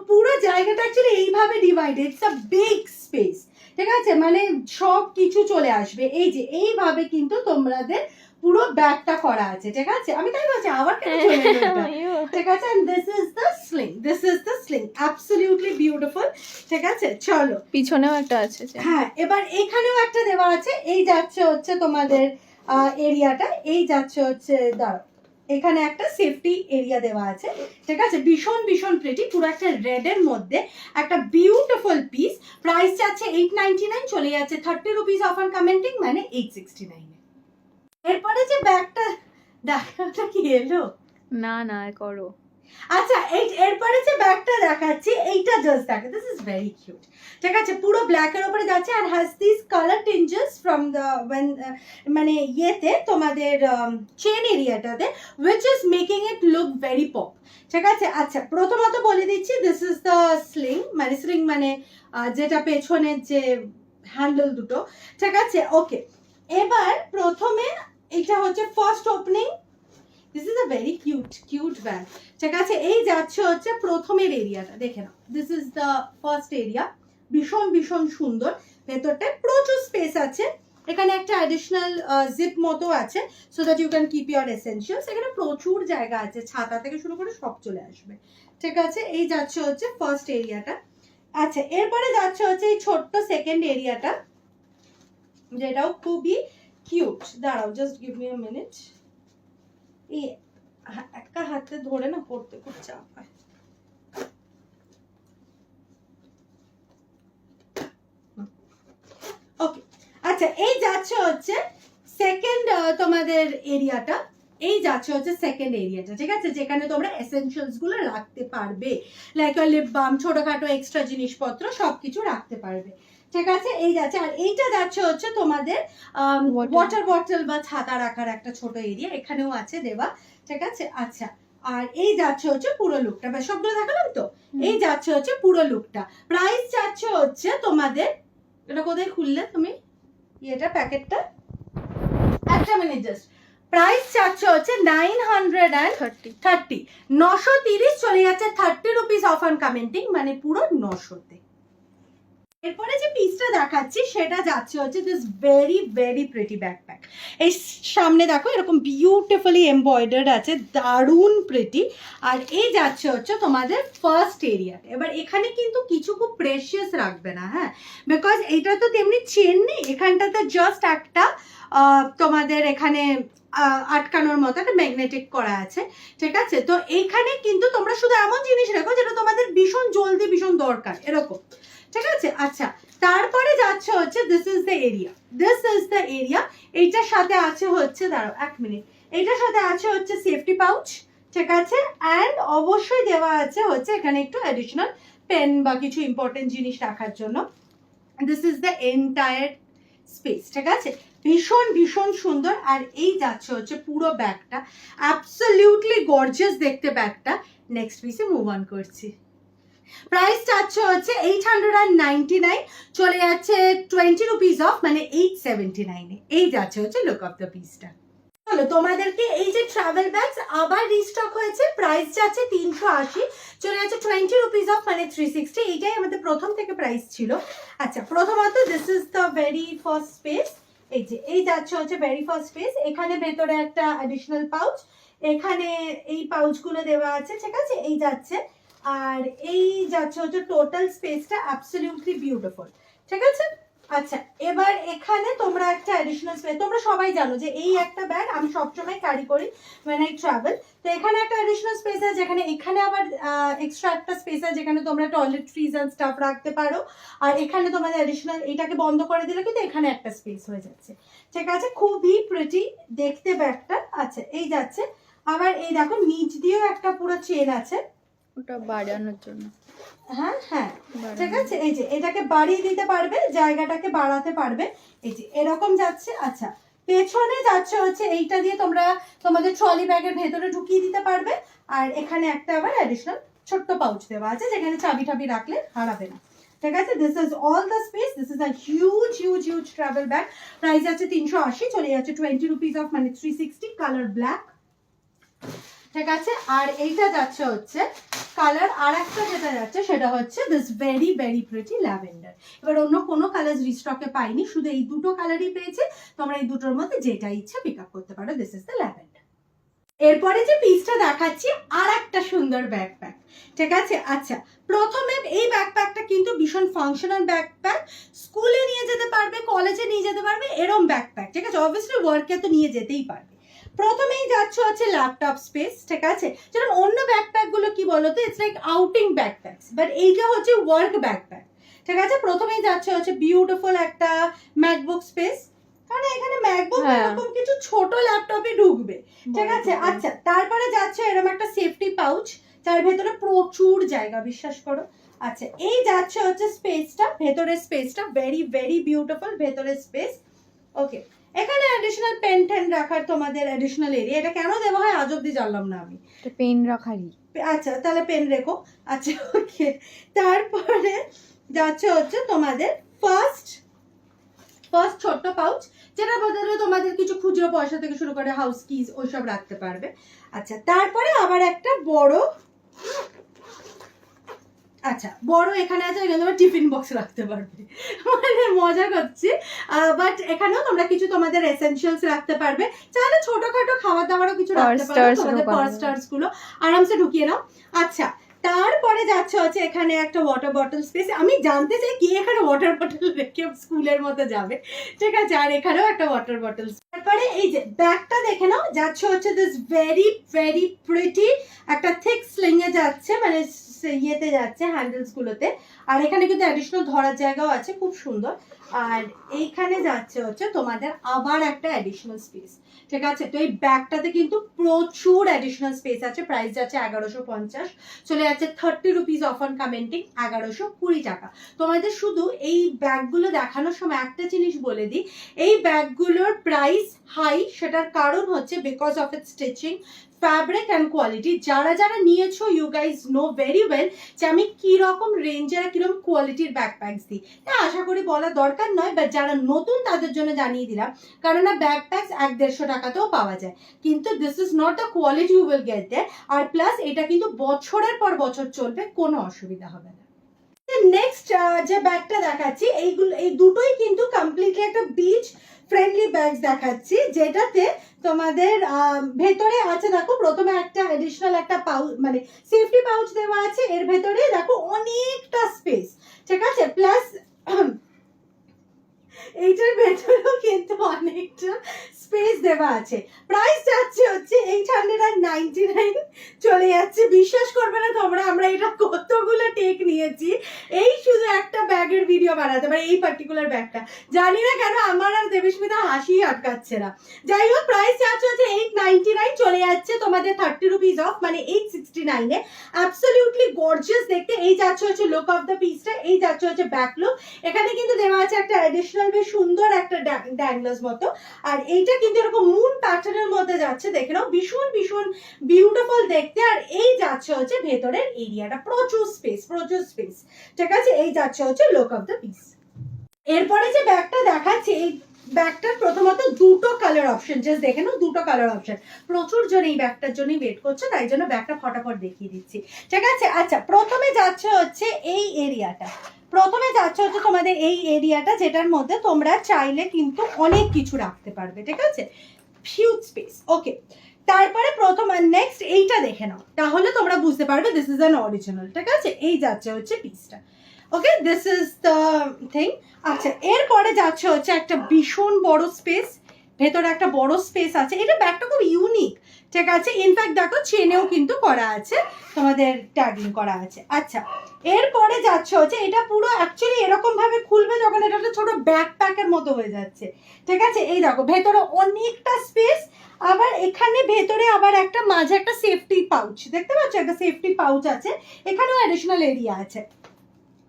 পুরো জায়গাটা অ্যাকচুয়ালি এইভাবে divided, it's a big space, ঠিক আছে, মানে সব কিছু চলে আসবে, এই যে এইভাবে কিন্তু তোমাদের পুরো ব্যাগটা করা আছে, ঠিক আছে। আমি তাই বলছি, আবার কেন চলে গেল এটা, ঠিক আছে। and this is the sling, this is the sling, absolutely beautiful, ঠিক আছে। চলো, পিছনেও একটা আছে। হ্যাঁ, এবার এখানেও একটা দেওয়া আছে। এই যাচ্ছে হচ্ছে তোমাদের এরিয়াটা, এই যাচ্ছে হচ্ছে, দাঁড়াও, এখানে একটা সেফটি এরিয়া দেওয়া আছে, ঠিক আছে, ভীষণ ভীষণ প্রিটি, পুরো একটা রেডের মধ্যে একটা বিউটিফুল পিস। প্রাইস যাচ্ছে 899, চলে যাচ্ছে 30 রুপিস অফ অন কমেন্টিং, মানে 869। এরপরে যে ব্যাগটা দেখাটা কি এলো, না না করো। আচ্ছা এরপরে যে ব্যাগটা দেখাচ্ছি এইটা জাস্ট দেখো, দিস ইজ ভেরি কিউট, ঠিক আছে, পুরো ব্ল্যাক এর উপরে যাচ্ছে আর has this colour tinges from the মানে ইয়েতে তোমাদের চেন এরিয়াটাতে, which is making it look very pop, ঠিক আছে। আচ্ছা প্রথমত বলে দিচ্ছি, দিস ইজ দ্য স্লিং, মানে স্লিং মানে যেটা পেছনের যে হ্যান্ডেল দুটো, ঠিক আছে, ওকে। এবার প্রথমে এটা হচ্ছে first opening, this is a very cute bag, ঠিক আছে। এই যাচ্ছে হচ্ছে প্রথমের এরিয়াটা, দেখে নাও, this is the first area, ভীষণ ভীষণ সুন্দর, ভেতরটায় প্রচুর স্পেস আছে, এখানে একটা অ্যাডিশনাল জিপ মতো আছে, so that you can keep your essentials, এখানে প্রচুর জায়গা আছে, ছাতা থেকে শুরু করে সব চলে আসবে, ঠিক আছে। এই যাচ্ছে হচ্ছে ফার্স্ট এরিয়াটা। আচ্ছা এরপরে যাচ্ছে হচ্ছে এই ছোট্ট সেকেন্ড এরিয়াটা, যেটাও খুবই কিউট, দাঁড়াও just give me a minute, এই একটা হাতে ধরে না পড়তে খুব চাপ হয়। ওকে আচ্ছা এই যাচ্ছে হচ্ছে সেকেন্ড তোমাদের এরিয়াটা, এই যাচ্ছে হচ্ছে সেকেন্ড এরিয়াটা, ঠিক আছে, যেখানে তোমরা এসেনশিয়ালস গুলো রাখতে পারবে, লাইক লিপ বাম, ছোটখাটো এক্সট্রা জিনিসপত্র সবকিছু রাখতে পারবে, ঠিক আছে। এই যাচ্ছে, আর এইটা যাচ্ছে হচ্ছে তোমাদের ওয়াটার বটল বা ছাতা রাখার একটা ছোট এরিয়া, এখানেও আছে দেওয়া, ঠিক আছে। আচ্ছা আর এই যাচ্ছে হচ্ছে পুরো লুকটা, বা সবগুলো দেখালাম তো, এই যাচ্ছে হচ্ছে পুরো লুকটা। প্রাইস যাচ্ছে হচ্ছে তোমাদের, এটা কোথায় খুললে তুমি এটা প্যাকেটটা, একটা মিনিট জাস্ট, প্রাইস যাচ্ছে হচ্ছে 930, 930 চলে যাচ্ছে 30 রুপিস অফ অন কমেন্টিং, মানে পুরো 900-তে। এরপরে যে পিসটা দেখাচ্ছি সেটা যাচ্ছে হচ্ছে this very very pretty backpack, এই সামনে দেখো এরকম বিউটিফুলি এমব্রয়ডার্ড আছে, দারুণ প্রিটি, আর এই যাচ্ছে হচ্ছে তোমাদের ফার্স্ট এরিয়া। এবার এখানে কিন্তু কিছু খুব প্রেশিয়াস রাখবে না, হ্যাঁ, বিকজ এইটা তো তেমনি চেন নেই, এখানটাতে জাস্ট একটা তোমাদের এখানে আটকানোর মতো একটা ম্যাগনেটিক করা আছে, ঠিক আছে। তো এইখানে কিন্তু তোমরা শুধু এমন জিনিস রাখো যেটা তোমাদের ভীষণ জলদি ভীষণ দরকার, এরকম, ঠিক আছে। আচ্ছা তারপরে যাচ্ছে হচ্ছে this is the area, this is the area, এইটার সাথে আছে হচ্ছে, দাঁড়াও এক মিনিট, এইটার সাথে আছে হচ্ছে সেফটি পাউচ, ঠিক আছে, অ্যান্ড অবশ্যই দেওয়া আছে হচ্ছে এখানে একটু অ্যাডিশনাল পেন বা কিছু ইম্পর্টেন্ট জিনিস রাখার জন্য, this is the entire space, ঠিক আছে, ভীষণ ভীষণ সুন্দর। আর এই যাচ্ছে হচ্ছে পুরো ব্যাগটা, অ্যাবসলিউটলি গর্জিয়াস দেখতে ব্যাগটা। নেক্সট পিসে মুভ অন করছি। প্রাইস যাচ্ছে হচ্ছে 899, চলে যাচ্ছে 20 রুপিস অফ, মানে 879, এই যাচ্ছে হচ্ছে লুক অফ দ্য পিসটা। চলো তোমাদেরকে এই যে ট্রাভেল ব্যাগস আবার রিস্টক হয়েছে, প্রাইস যাচ্ছে 380, চলে যাচ্ছে 20 রুপিস অফ, মানে 360, এইটাই আমাদের প্রথম থেকে প্রাইস ছিল। আচ্ছা প্রথমত this is the very first space, এই যে এই যাচ্ছে হচ্ছে ভেরি ফার্স্ট স্পেস, এখানে ভেতরে একটা অ্যাডিশনাল পাউচ, এখানে এই পাউচগুলো দেওয়া আছে, ঠিক আছে, এই যাচ্ছে, আর এই যাচ্ছে হচ্ছে টোটাল স্পেসটা অ্যাবসলিউটলি বিউটিফুল, ঠিক আছে। আচ্ছা এবার এখানে তোমরা একটা অ্যাডিশনাল স্পেস, তোমরা সবাই জানো যে এই একটা ব্যাগ আমি সবসময় ক্যারি করি when I travel, তো এখানে একটা অ্যাডিশনাল স্পেস আছে, যেখানে এখানে আবার এক্সট্রা একটা স্পেস আছে যেখানে তোমরা টয়লেট্রিজ এন্ড স্টাফ রাখতে পারো, আর এখানে তোমাদের অ্যাডিশনাল এটাকে বন্ধ করে দিলে কিন্তু এখানে একটা স্পেস হয়ে যাচ্ছে, ঠিক আছে, খুবই প্রিটি দেখতে ব্যাগটা। আচ্ছা এই যাচ্ছে, আবার এই দেখো নিচ দিয়েও একটা পুরো চেন আছে, ওটা বাড়ানোর জন্য, হ্যাঁ হ্যাঁ ঠিক আছে, এই যে এটাকে বাড়িয়ে দিতে পারবে, জায়গাটাকে বাড়াতে পারবে, এই যে এরকম যাচ্ছে। আচ্ছা পেছনে যাচ্ছে হচ্ছে এইটা দিয়ে তোমরা তোমাদের ট্রলি ব্যাগের ভেতরে ঢুকিয়ে দিতে পারবে, আর এখানে একটা আবার অ্যাডিশনাল ছোট্ট পাউচ দেওয়া আছে যেখানে চাবি টাবি রাখলে হারাবে না, ঠিক আছে। This is all the space, this is a huge huge huge travel bag, price আছে 380, চলে যাচ্ছে 20 রুপিস অফ, মানে 360, কালার ব্ল্যাক, ঠিক আছে। আর এইটা যাচ্ছে হচ্ছে কালার, আর একটা যেটা যাচ্ছে সেটা হচ্ছে this very very pretty lavender. এবার অন্য কোনো কালার রিস্টকে পাইনি, শুধু এই দুটো কালারই পেয়েছে, তোমরা এই দুটোর মধ্যে যেটা ইচ্ছা পিক আপ করতে পারো, দিস ইজ দ্য ল্যাভেন্ডার। এরপরে যে পিসটা দেখাচ্ছি আর একটা সুন্দর ব্যাকপ্যাক, ঠিক আছে। আচ্ছা প্রথমে এই ব্যাকপ্যাকটা কিন্তু ভীষণ ফাংশনাল ব্যাকপ্যাক, স্কুলে নিয়ে যেতে পারবে, কলেজে নিয়ে যেতে পারবে, এরম ব্যাকপ্যাক, ঠিক আছে, অবভিয়াসলি ওয়ার্কে তো নিয়ে যেতেই পারবে। প্রথমেই যাচ্ছে হচ্ছে ল্যাপটপ স্পেস, ঠিক আছে? যেমন অন্য ব্যাকপ্যাক গুলো কি বলতো, it's like outing backpacks, but এইটা হচ্ছে ওয়ার্ক ব্যাকপ্যাক, ঠিক আছে? প্রথমেই যাচ্ছে হচ্ছে বিউটিফুল একটা ম্যাকবুক স্পেস, কারণ এখানে ম্যাকবুক এরকম কিছু ছোট ল্যাপটপে ঢুকবে, ঠিক আছে? আচ্ছা, তারপরে যাচ্ছে এরকম একটা সেফটি পাউচ, যার ভেতরে প্রচুর জায়গা, বিশ্বাস করো। আচ্ছা, এই যাচ্ছে হচ্ছে স্পেসটা, ভেতরের স্পেসটা ভেরি ভেরি বিউটিফুল ভেতরের স্পেস। ওকে, এখানে অ্যাডিশনাল পেন টেন রাখার তোমাদের অ্যাডিশনাল এরিয়া, এটা কেন দেওয়া হয় আজ অব্দি জানলাম না আমি। পেন রাখারই। আচ্ছা, তাহলে পেন রেখো। আচ্ছা, ওকে, তারপরে যাচ্ছে হচ্ছে তোমাদের ফার্স্ট ছোট্ট পাউচ, যেটার বদলে তোমাদের কিছু খুচরো পয়সা থেকে শুরু করে হাউস কিজ ওইসব রাখতে পারবে। আচ্ছা, তারপরে আবার একটা বড়, আচ্ছা বড় এখানে আছে, এখানে তোমরা টিফিন বক্স রাখতে পারবে, মানে মজা করছি, বাট এখানেও তোমরা কিছু তোমাদের এসেনশিয়ালস রাখতে পারবে, চাইলে ছোটখাটো খাবার দাবারও কিছু রাখতে পারবে, তোমাদের পার্স টার্স গুলো আরামসে ঢুকিয়ে নাও। আচ্ছা, তারপরে যাচ্ছে হচ্ছে এখানে একটা ওয়াটার বটল স্পেস। আমি জানতে চাই কি এখানে ওয়াটার বটল রেখে স্কুলের মতো যাবে, ঠিক আছে? আর এখানেও একটা ওয়াটার বটল। তারপরে এই যে ব্যাগটা দেখে নাও, যাচ্ছে হচ্ছে দিস ভেরি ভেরি প্রিটি একটা থিক স্লিং এ যাচ্ছে, মানে ইয়েতে যাচ্ছে হ্যান্ডেলস গুলোতে, আর এখানে কিন্তু অ্যাডিশনাল ধরার জায়গাও আছে, খুব সুন্দর। আর এইখানে যাচ্ছে হচ্ছে তোমাদের আবার একটা অ্যাডিশনাল স্পেস, ঠিক আছে? তো এই ব্যাগটাতে কিন্তু প্রচুর অ্যাডিশনাল স্পেস আছে। প্রাইস যাচ্ছে 1150, চলে যাচ্ছে 30 রুপিস অফ অন কমেন্টিং, 1120 টাকা। তোমাদের শুধু এই ব্যাগগুলো দেখানোর সময় একটা জিনিস বলে দিই, এই ব্যাগগুলোর প্রাইস হাই, সেটার কারণ হচ্ছে because of its stitching, fabric and quality. যারা যারা নিয়েছো you guys know very well যে আমি কিরকম রেঞ্জের আর কিরকম কোয়ালিটির ব্যাকপ্যাকস দিই, আশা করি বলার দরকার নয়, বাট যারা নতুন তাদের জন্য জানিয়ে দিলাম, কারণ না ব্যাকপ্যাকস 150 টাকাতেও পাওয়া যায়, কিন্তু this is not the quality you will get there. আর প্লাস এটা কিন্তু বছরের পর বছর চলবে, কোনো অসুবিধা হবে না। নেক্সট যে ব্যাগটা দেখাচ্ছি, এইগুলো এই দুটোই কিন্তু কমপ্লিটলি একটা বিচ ফ্রেন্ডলি ব্যাগস দেখাচ্ছি, যেটাতে তোমাদের ভেতরে আছে, দেখো প্রথমে একটা এডিশনাল একটা পাউচ, মানে সেফটি পাউচ দেওয়া আছে, এর ভেতরে দেখো অনেকটা স্পেস, ঠিক আছে? প্লাস এইটার ভেতরেও কিন্তু অনেকটা স্পেস দেওয়া আছে। প্রাইস যাচ্ছে হচ্ছে 899, চলে যাচ্ছে। বিশ্বাস করবে না তোমরা, আমরা এটা কতগুলো টেক নিয়েছি এই শুধু একটা ব্যাগের ভিডিও বানাতে, মানে এই পার্টিকুলার ব্যাগটা, জানি না কেন আমার আর দেবস্মিতা হাসি আটকাচ্ছে না। যাই হোক, প্রাইস যাচ্ছে হচ্ছে 899, চলে যাচ্ছে তোমাদের 30 রুপিস অফ, মানে 869 এ। অ্যাবসলিউটলি গর্জিয়াস দেখতে। এই যাচ্ছে হচ্ছে লুক অফ দ্য পিসটা, এই যাচ্ছে হচ্ছে ব্যাক লুক। এখানে কিন্তু দেওয়া আছে একটা অ্যাডিশনাল বেশ সুন্দর একটা ড্যাংলাস মতো, আর এইটা কিন্তু এরকম মুন প্যাটার্নের মধ্যে যাচ্ছে, দেখে নাও, ভীষণ ভীষণ বিউটিফুল দেখতে। আর এই যাচ্ছে হচ্ছে ভেতরের এরিয়াটা, প্রচুর স্পেস, ঠিক আছে? এই যাচ্ছে হচ্ছে লুক অফ দ্য পিস। এরপরে যে ব্যাগটা দেখাচ্ছি, এই ব্যাগটার প্রথমত দুটো কালার অপশন, জাস্ট দেখে নাও, দুটো কালার অপশন। প্রচুর জন এই ব্যাগটার জন্যই ওয়েট করছে, তাই জন্য ব্যাগটা ফটাফট দেখিয়ে দিচ্ছি, ঠিক আছে? আচ্ছা, প্রথমে যাচ্ছে হচ্ছে এই এরিয়াটা, তোমাদের এই এরিয়াটা, যেটার মধ্যে তোমরা চাইলে কিন্তু অনেক কিছু রাখতে পারবে, ঠিক আছে? Huge space. ওকে, তারপরে প্রথম আর নেক্সট এইটা দেখে নাও, তাহলে তোমরা বুঝতে পারবে দিস ইজ অ্যান অরিজিনাল, ঠিক আছে? এই যাচ্ছে হচ্ছে পিসটা। ওকে, দিস ইজ দ্য থিং। আচ্ছা, এরপরে যাচ্ছে হচ্ছে একটা ভীষণ বড় স্পেস, ভেতরে একটা বড় স্পেস আছে। এটা ব্যাগটা খুব ইউনিক, ঠিক আছে? ইনফ্যাক্ট দেখো চেনেও কিন্তু করা আছে, তোমাদের ট্যাগিং করা আছে। আচ্ছা, এরপরে যাচ্ছে হচ্ছে এটা পুরো অ্যাকচুয়ালি এরকম ভাবে খুলবে যখন এটা একটা ছোট ব্যাকপ্যাকের মতো হয়ে যাচ্ছে, ঠিক আছে? এই দেখো ভেতরে অনেকটা স্পেস, আবার এখানে ভেতরে আবার একটা মাঝে একটা সেফটি পাউচ, দেখতে পাচ্ছ একটা সেফটি পাউচ আছে, এখানেও অ্যাডিশনাল এরিয়া আছে।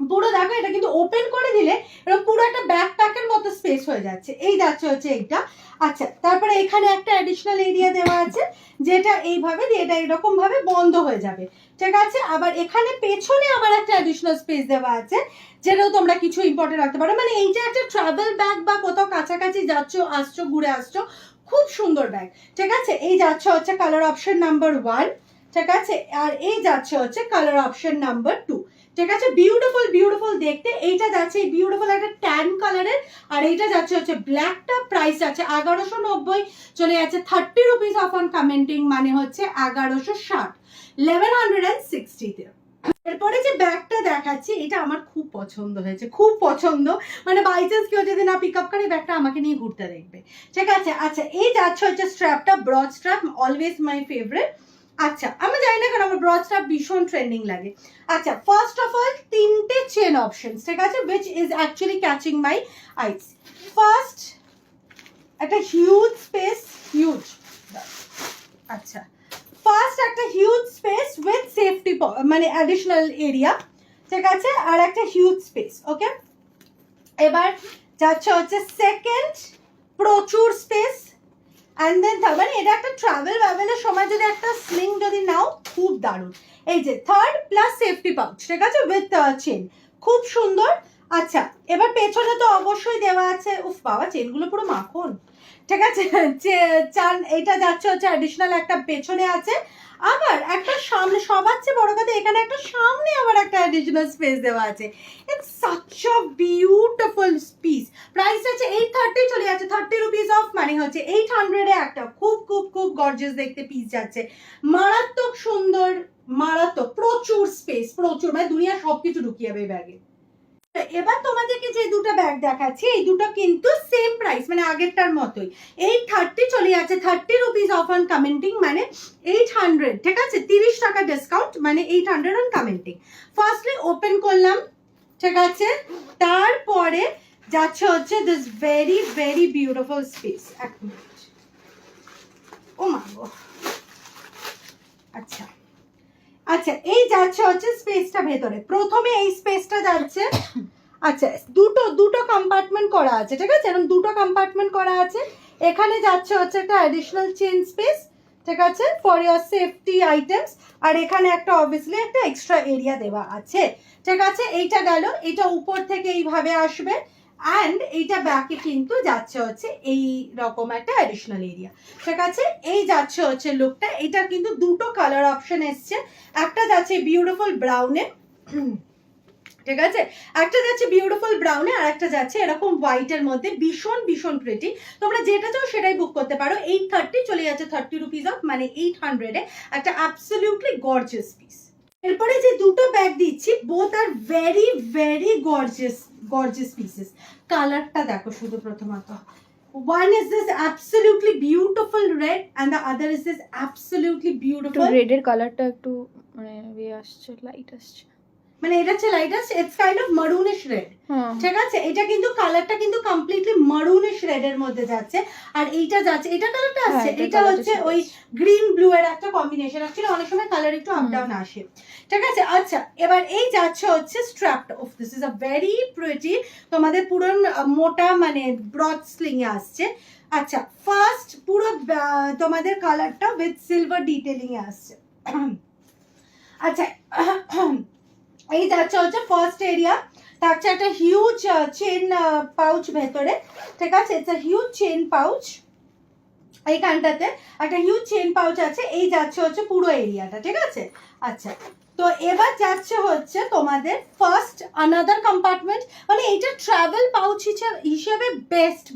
পুরো দেখো এটা কিন্তু ওপেন করে দিলে এরকম পুরো একটা ব্যাকপ্যাকের মতো স্পেস হয়ে যাচ্ছে। এই যাচ্ছে হচ্ছে এইটা। আচ্ছা, তারপরে এখানে একটা অ্যাডিশনাল এরিয়া দেওয়া আছে, যেটা এইভাবে দিয়ে এটা এরকম ভাবে বন্ধ হয়ে যাবে, ঠিক আছে? আবার এখানে পেছনে আবার একটা অ্যাডিশনাল স্পেস দেওয়া আছে, যেটাও তোমরা কিছু ইম্পর্টেন্ট রাখতে পারো। মানে এইটা একটা ট্রাভেল ব্যাগ, বা কোথাও কাছাকাছি যাচ্ছ, আসছো, ঘুরে আসছো, খুব সুন্দর ব্যাগ, ঠিক আছে? এই যাচ্ছে হচ্ছে কালার অপশন নাম্বার 1, ঠিক আছে? আর এই যাচ্ছে হচ্ছে কালার অপশন নাম্বার 2, ঠিক আছে? বিউটিফুল বিউটিফুল দেখতে। এইটা যাচ্ছে এই বিউটিফুল একটা ট্যান কালারের, আর এইটা যাচ্ছে হচ্ছে ব্ল্যাকটা। প্রাইস যাচ্ছে 1190, চলে যাচ্ছে 30 রুপিস অফ অন কমেন্টিং, মানে হচ্ছে 1160, 1160 তে। এরপরে যে ব্যাগটা দেখাচ্ছি এটা আমার খুব পছন্দ হয়েছে, খুব পছন্দ, মানে বাই চান্স কেউ যদি না পিক আপ করে ব্যাগটা আমাকে নিয়ে ঘুরতে দেখবে, ঠিক আছে। আচ্ছা এই যাচ্ছে হচ্ছে স্ট্র্যাপটা, broad strap, always my favourite. আচ্ছা আমি জানি না কারণ আমার ব্রড স্ট্র্যাপ ভীষণ ট্রেন্ডিং লাগে। আচ্ছা ফার্স্ট অফ অল তিনটে চেন অপশনস, ঠিক আছে, which is actually catching my eyes. First একটা হিউজ স্পেস, হিউজ, আচ্ছা ফার্স্ট একটা হিউজ স্পেস উইথ সেফটি মানে অ্যাডিশনাল এরিয়া, ঠিক আছে, আর একটা হিউজ স্পেস, ওকে। এবার যাচ্ছে হচ্ছে সেকেন্ড প্রচুর স্পেস, অ্যান্ড দেন মানে এটা একটা ট্রাভেলের সময় যদি একটা স্লিং যদি নাও খুব দারুণ। এই যে থার্ড প্লাস সেফটি পাউচ, ঠিক আছে, উইথ চেন, খুব সুন্দর। আচ্ছা এবার পেছনে তো অবশ্যই দেওয়া আছে, উফ বাবা চেনগুলো পুরো মাখন, ঠিক আছে, চান এটা যাচ্ছে হচ্ছে অ্যাডিশনাল একটা পেছনে আছে, আবার একটা সামনে, সবার চেয়ে বড় কথা এখানে একটা সামনে আবার একটা অ্যাডিশনাল স্পেস দেওয়া আছে। It's such a beautiful piece. Price আছে 830 চলে যাচ্ছে, 30 রুপিস অফ, মানে হচ্ছে 800 এ একটা খুব খুব খুব গর্জিয়াস দেখতে পিস যাচ্ছে, মারাত্মক সুন্দর, মারাত্মক, প্রচুর স্পেস, প্রচুর, মানে দুনিয়া সবকিছু ঢুকিয়ে যাবে ব্যাগে। এবার তোমাদেরকে যে দুটো ব্যাগ দেখাচ্ছি এই দুটো কিন্তু সেম প্রাইস, মানে আগেরটার মতোই, 830 চলে যাচ্ছে, 30 রুপিস অফ অন কমেন্টিং, মানে 800, ঠিক আছে, 30 টাকা ডিসকাউন্ট, মানে 800 অন কমেন্টিং। ফার্স্টলি ওপেন করলাম, ঠিক আছে, তারপরে যাচ্ছে হচ্ছে this very very beautiful space, এক মিনিট, ও মা গো, আচ্ছা আচ্ছা এই যাচ্ছে হচ্ছে স্পেসটা ভেতরে, প্রথমে এই স্পেসটা যাচ্ছে, আচ্ছা দুটো কম্পার্টমেন্ট করা আছে, ঠিক আছে, এরকম দুটো কম্পার্টমেন্ট করা আছে, এখানে যাচ্ছে হচ্ছে একটা অ্যাডিশনাল চেন স্পেস, ঠিক আছে, ফর ইয়ার সেফটি আইটেমস, আর এখানে একটা অবভিয়াসলি একটা এক্সট্রা এরিয়া দেওয়া আছে, ঠিক আছে। এইটা গেল, এটা উপর থেকে এইভাবে আসবে, অ্যান্ড এইটা ব্যাকে কিন্তু যাচ্ছে হচ্ছে এই রকম একটা অ্যাডিশনাল এরিয়া, ঠিক আছে। এই যাচ্ছে হচ্ছে লুকটা, এটা কিন্তু দুটো কালার অপশন এসছে, একটা যাচ্ছে বিউটিফুল ব্রাউনে, ঠিক আছে, একটা যাচ্ছে বিউটিফুল ব্রাউনে, আর একটা যাচ্ছে এরকম হোয়াইটের মধ্যে, ভীষণ ভীষণ প্রিটি। তোমরা যেটা চাও সেটাই বুক করতে পারো। 830 চলে যাচ্ছে 30 রুপিস অফ, মানে 800 এ একটা অ্যাবসলিউটলি গর্জিয়াস পিস। এরপরে যে দুটো ব্যাগ দিচ্ছি both are very very gorgeous pieces. কালারটা দেখো শুধু প্রথমত, one is this absolutely beautiful red and the other is this absolutely একটু beautiful, রেডের কালারটা একটু মানে ইয়ে আসছে, লাইট আসছে, মানে এটা হচ্ছে লাইট আছে, ইটস কাইন্ড অফ মারুনিশ রেড, হ্যাঁ ঠিক আছে, এটা কিন্তু কালারটা কিন্তু কমপ্লিটলি মারুনিশ রেড এর মধ্যে যাচ্ছে, আর এইটা যাচ্ছে, এটা কালারটা আসছে, এটার এটা colourটা হচ্ছে ঠিক ওই আছে। গ্রিন ব্লু এর একটা কম্বিনেশন, অ্যাকচুয়ালি অনেক সময় কালার একটু আপ ডাউন আসে, ঠিক আছে। আচ্ছা এবার এই যাচ্ছে হচ্ছে স্ট্র্যাপটা, of this is a very pretty, তোমাদের পুরো মোটা মানে ব্রড স্লিং এ আসছে। আচ্ছা ফার্স্ট পুরো তোমাদের কালারটা উইথ সিলভার ডিটেইলিং এ আসছে। আচ্ছা এই যাচ্ছে হচ্ছে ফার্স্ট এরিয়া, থাকছে একটা হিউজ চেন পাউচ ভেতরে, ঠিক আছে, it's a huge chain pouch, এইখানটাতে একটা হিউজ চেন পাউচ আছে, এই যাচ্ছে হচ্ছে পুরো এরিয়াটা, ঠিক আছে। আচ্ছা তো এবার যাচ্ছে হচ্ছে তোমাদের ফার্স্ট আনাদার কম্পার্টমেন্ট, মানে এইটা ট্রাভেল পাউচ হিসেবে বেস্ট,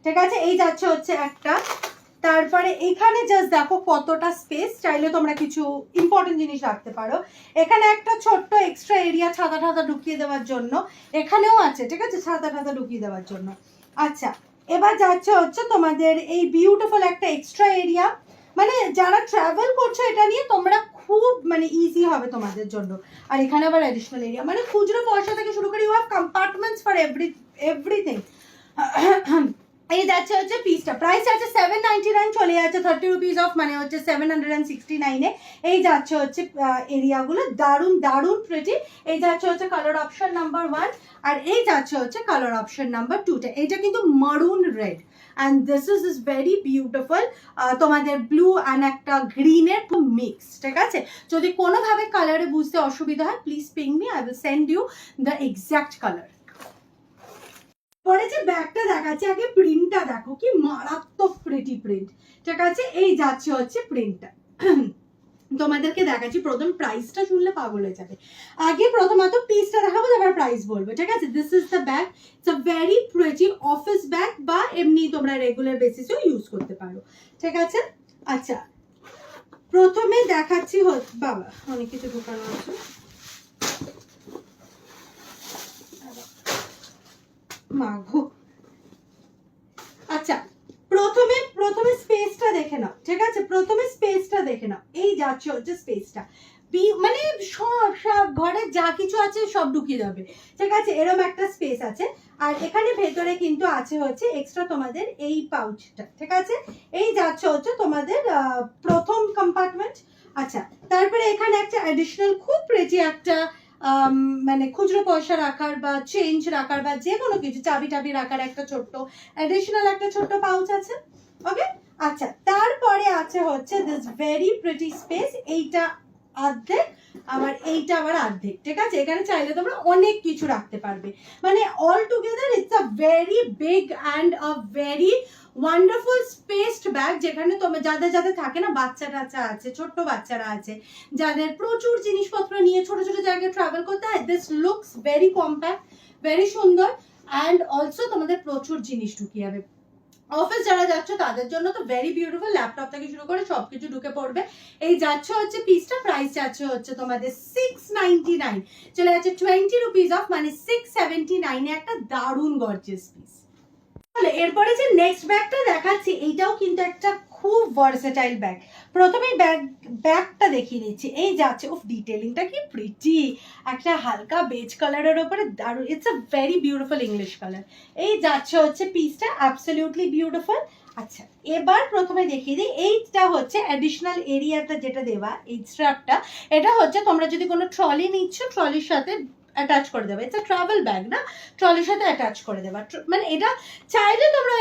ঠিক আছে। এই যাচ্ছে হচ্ছে একটা, তারপরে এখানে জাস্ট দেখো কতটা স্পেস, চাইলে তোমরা কিছু ইম্পর্টেন্ট জিনিস রাখতে পারো, এখানে একটা ছোট্ট এক্সট্রা এরিয়া ছাতা ঠাতা ঢুকিয়ে দেওয়ার জন্য, এখানেও আছে, ঠিক আছে, ছাতা ঠাতা ঢুকিয়ে দেওয়ার জন্য। আচ্ছা এবার যাচ্ছে হচ্ছে তোমাদের এই বিউটিফুল একটা এক্সট্রা এরিয়া, মানে যারা ট্রাভেল করছো এটা নিয়ে তোমরা খুব মানে ইজি হবে তোমাদের জন্য, আর এখানে আবার অ্যাডিশনাল এরিয়া, মানে খুচরো পয়সা থেকে শুরু করে you have compartments for everything. এই যাচ্ছে হচ্ছে পিসটা, প্রাইস আছে 799 চলে যাচ্ছে 30 রুপিস অফ, মানে হচ্ছে 769 এ। এই যাচ্ছে হচ্ছে এরিয়াগুলো, দারুণ দারুণ প্রিটি। এই যাচ্ছে হচ্ছে কালার অপশন নাম্বার 1, আর এই যাচ্ছে হচ্ছে কালার অপশন নাম্বার 2টা, এইটা কিন্তু মারুন red and this is very beautiful, তোমাদের ব্লু অ্যান্ড একটা গ্রিনের মিক্স, ঠিক আছে। যদি কোনোভাবে কালারে বুঝতে অসুবিধা হয় please ping me, I will send you the exact colour. পরে যে ব্যাগটা দেখাচ্ছে, আগে প্রিন্টটা দেখো কি মারাত্মক প্রিটি প্রিন্ট, ঠিক আছে। এই যাচ্ছে হচ্ছে প্রিন্টটা, তোমাদেরকে দেখাচ্ছি, প্রথম প্রাইসটা শুনলে পাগল হয়ে যাবে, আগে প্রথমত পিসটা দেখাবো তারপর প্রাইস বলবো, ঠিক আছে। This is the bag, it's a very pretty office bag, বা এমনি তোমরা রেগুলার বেসিসেও ইউজ করতে পারো, ঠিক আছে। আচ্ছা প্রথমে দেখাচ্ছি, বাবা অনেক কিছু ঢোকানো আছে, মাগো, আচ্ছা প্রথমে স্পেসটা দেখে নাও, ঠিক আছে? প্রথমে স্পেসটা দেখে নাও। এই যাচ্ছে হচ্ছে স্পেসটা, মানে সব ঘরের যা কিছু আছে সব ঢুকিয়ে যাবে, ঠিক আছে? এরকম একটা স্পেস আছে। আর এখানে ভেতরে কিন্তু আছে হচ্ছে এক্সট্রা তোমাদের এই পাউচটা, ঠিক আছে? এই যাচ্ছে হচ্ছে তোমাদের প্রথম কম্পার্টমেন্ট। আচ্ছা, তারপরে এখানে একটা অ্যাডিশনাল খুব প্রেটি একটা মানে খুচরো পয়সা রাখার বা চেঞ্জ রাখার বা যে কোনো কিছু চাবি টাবি রাখার একটা ছোট্ট অ্যাডিশনাল একটা ছোট্ট পাউচ আছে। ওকে, আচ্ছা, তারপরে আছে হচ্ছে দিস ভেরি প্রিটি স্পেস। এইটা অর্ধেক, আবার এইটা আবার অর্ধেক, ঠিক আছে? এখানে চাইলে তোমরা অনেক কিছু রাখতে পারবে, মানে all together it's a very big and a very wonderful spaced bag, যেখানে তোমার যাদের যাদের থাকে না, বাচ্চা টাচ্চা আছে, ছোট্ট বাচ্চারা আছে, যাদের প্রচুর জিনিসপত্র নিয়ে ছোট ছোট জায়গায় ট্রাভেল করতে হয়, this looks very compact, very সুন্দর, অ্যান্ড অলসো তোমাদের প্রচুর জিনিস ঢুকিয়ে যাবে। অফিস যারা যাচ্ছে তাদের জন্য তো ভেরি বিউটিফুল, ল্যাপটপ থেকে শুরু করে সবকিছু ঢুকে পড়বে। এই যাচ্ছে হচ্ছে পিসটা, প্রাইস যাচ্ছে হচ্ছে তোমাদের 699, চলে যাচ্ছে 20 রুপিস অফ, মানে 679 এ একটা দারুণ গর্জিয়াস পিস। তাহলে এরপরে যে নেক্সট ব্যাগটা দেখাচ্ছি, এইটাও কিন্তু একটা খুব ভার্সেটাইল ব্যাগ। প্রথমে ব্যাগটা দেখিয়ে দিচ্ছি। এই যাচ্ছে, উফ ডিটেলিংটা কি প্রিটি, একটা হালকা বেজ কালারের উপরে দারুণ, it's a very beautiful English colour. এই যাচ্ছে হচ্ছে পিসটা, অ্যাবসলিউটলি বিউটিফুল। আচ্ছা, এবার প্রথমে দেখিয়ে দিই, এইটা হচ্ছে অ্যাডিশনাল এরিয়াটা যেটা দেওয়া, এই স্ট্র্যাপটা, এটা হচ্ছে তোমরা যদি কোনো ট্রলি নিচ্ছ, ট্রলির সাথে অ্যাটাচ করে দেবে। এটা ট্রাভেল ব্যাগ না, ট্রলির সাথে অ্যাটাচ করে দেবা, মানে এটা চাইলে তোমরা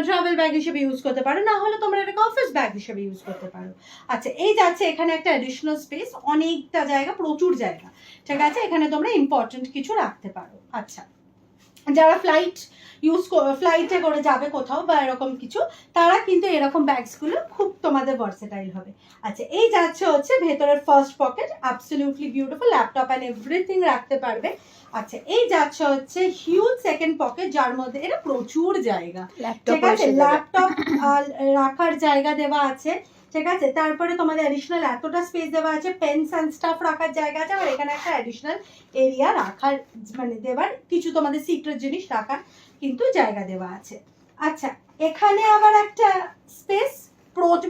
ট্রাভেল ব্যাগ হিসেবে ইউজ করতে পারো, না হলে তোমরা এটাকে অফিস ব্যাগ হিসেবে ইউজ করতে পারো। আচ্ছা, এই যাচ্ছে এখানে একটা অ্যাডিশনাল স্পেস, অনেকটা জায়গা, প্রচুর জায়গা, ঠিক আছে? এখানে তোমরা ইম্পর্টেন্ট কিছু রাখতে পারো। আচ্ছা, যারা ফ্লাইটে করে যাবে কোথাও বা এরকম কিছু, তারা কিন্তু এরকম ব্যাগসগুলো খুব তোমাদের ভার্সেটাইল হবে। আচ্ছা, এই যাচ্ছে হচ্ছে ভেতরের first pocket, absolutely beautiful, laptop and everything রাখতে পারবে। আচ্ছা, এই যাচ্ছে হচ্ছে হিউজ সেকেন্ড পকেট, যার মধ্যে এটা প্রচুর জায়গা, ঠিক আছে? ল্যাপটপ রাখার জায়গা দেওয়া আছে, ঠিক আছে? তারপরে তোমাদের অ্যাডিশনাল এতটা স্পেস দেওয়া আছে, পেন্স অ্যান্ড স্টাফ রাখার জায়গা আছে, আর এখানে একটা অ্যাডিশনাল এরিয়া রাখার, মানে দেওয়ার কিছু তোমাদের সিক্রেট জিনিস রাখার কিন্তু জায়গা দেওয়া আছে। আচ্ছা, এখানে আবার একটা স্পেস,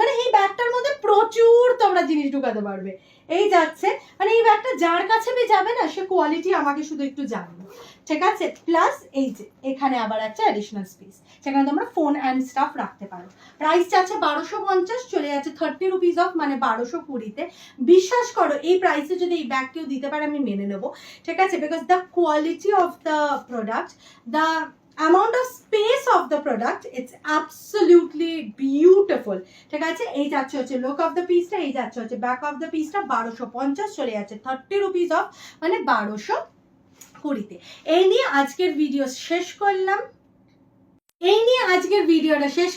মানে এই ব্যাগটার মধ্যে প্রচুর তোমরা জিনিস ঢুকাতে পারবে। এই যাচ্ছে, মানে এই ব্যাগটা যার কাছে যাবে না, সে কোয়ালিটি আমাকে শুধু একটু জানবে, ঠিক আছে? প্লাস এই যে এখানে আবার একটা অ্যাডিশনাল স্পেস, সেখানে তোমরা ফোন অ্যান্ড স্টাফ রাখতে পারো। প্রাইস আছে 1250, চলে যাচ্ছে 30 রুপিস অফ, মানে 1220-তে। বিশ্বাস করো, এই প্রাইসে যদি এই ব্যাগ কেউ দিতে পারে আমি মেনে নেবো, ঠিক আছে? Because the quality of the product, the amount of space of the product, it's absolutely beautiful, ঠিক আছে? এই যাচ্ছে হচ্ছে লুক অফ দ্য পিসটা, এই যাচ্ছে হচ্ছে ব্যাক অফ দ্য পিসটা, 1250, চলে যাচ্ছে 30 রুপিস অফ, মানে 1220-তে। এই নিয়ে আজকের ভিডিও শেষ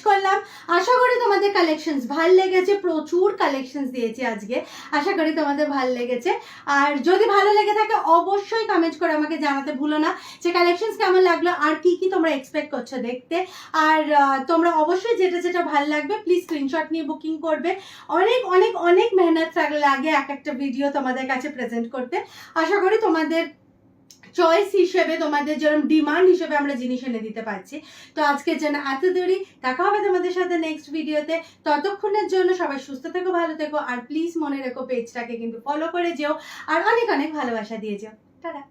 করলাম। আশা করি তোমাদের কালেকশনস ভাল লেগেছে, প্রচুর কালেকশনস দিয়েছি আজকে, আশা করি তোমাদের ভাল লেগেছে। আর যদি ভালো লেগে থাকে অবশ্যই কমেন্ট করে আমাকে জানাতে ভুলো না যে কালেকশনস কেমন লাগলো, আর কি কি তোমরা এক্সপেক্ট করছো দেখতে। আর তোমরা অবশ্যই যেটা যেটা ভাল লাগবে প্লিজ স্ক্রিনশট নিয়ে বুকিং করবে। অনেক অনেক অনেক মেহনত লাগে এক একটা ভিডিও তোমাদের কাছে প্রেজেন্ট করতে। আশা করি তোমাদের চয়েস হিসেবে, তোমাদের যেরকম ডিমান্ড হিসেবে আমরা জিনিস এনে দিতে পারছি। তো আজকের জন্য এত দূরই, দেখা হবে তোমাদের সাথে নেক্সট ভিডিওতে। ততক্ষণের জন্য সবাই সুস্থ থেকো, ভালো থেকো, আর প্লিজ মনে রেখো পেজটাকে কিন্তু ফলো করে যেও, আর অনেক অনেক ভালোবাসা দিয়ে যেও। টাটা।